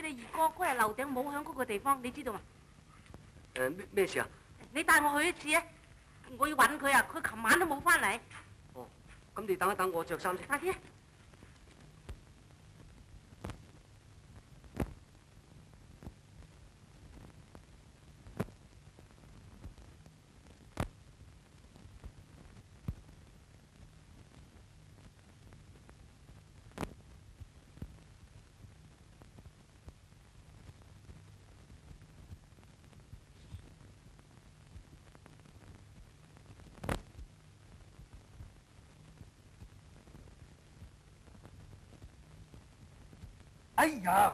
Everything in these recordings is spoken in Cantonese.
你二哥嗰日留頂帽響嗰個地方，你知道嘛？咩事啊？你帶我去一次啊！我要揾佢啊！佢琴晚都冇翻嚟。哦，咁你等一等，我着衫先。快啲！哎呀！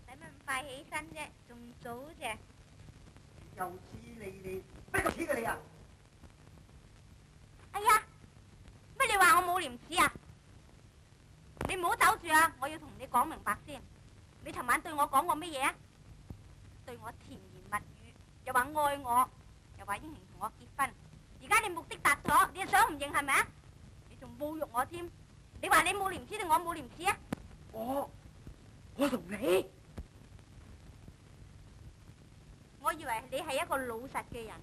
使乜咁快起身啫？仲早啫。又似你，咩個似嘅你啊？哎呀，乜你話我冇廉恥啊？你唔好走住啊！我要同你講明白先。你尋晚對我講過乜嘢啊？對我甜言蜜語，又話愛我，又話應承同我結婚。而家你目的達咗，你又想唔認係咪啊？你仲侮辱我添？你話你冇廉恥定我冇廉恥啊？我同你，我以為你係一個老實嘅人，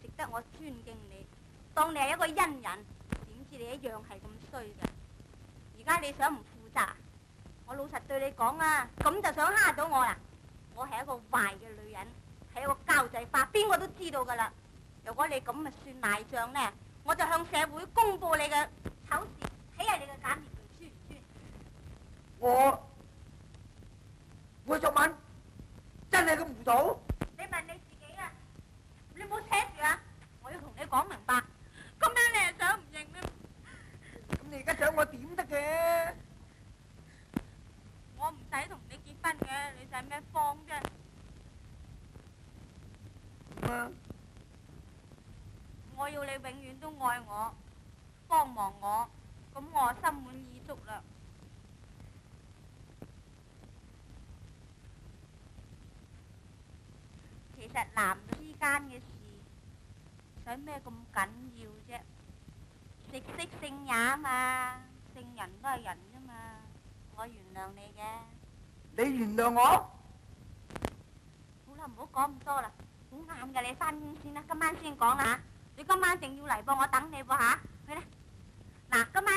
值得我尊敬你，當你係一個恩人，點知你一樣係咁衰嘅。而家你想唔負責？我老實對你講啊，咁就想蝦到我啦！我係一個壞嘅女人，係一個交際花，邊個都知道噶啦。如果你咁咪算賴賬呢，我就向社會公佈你嘅醜事，睇下你嘅假面具酸唔酸？我昨晚真係咁糊塗？你問你自己啊！你唔好扯住啊！我要同你講明白，咁樣你係想唔認咩？咁你而家想我點得嘅？我唔使同你結婚嘅，你使咩慌啫？我要你永遠都愛我，幫忙我，咁我心滿意足啦。其實男之間嘅事，使咩咁緊要啫？食色性也嘛，聖人都係人啫嘛。我原諒你嘅。你原諒我？好啦，唔好講咁多啦，好晏㗎，你返工先啦，今晚先講啦嚇。你今晚一定要嚟噃，我等你噃嚇。去啦，嗱，今晚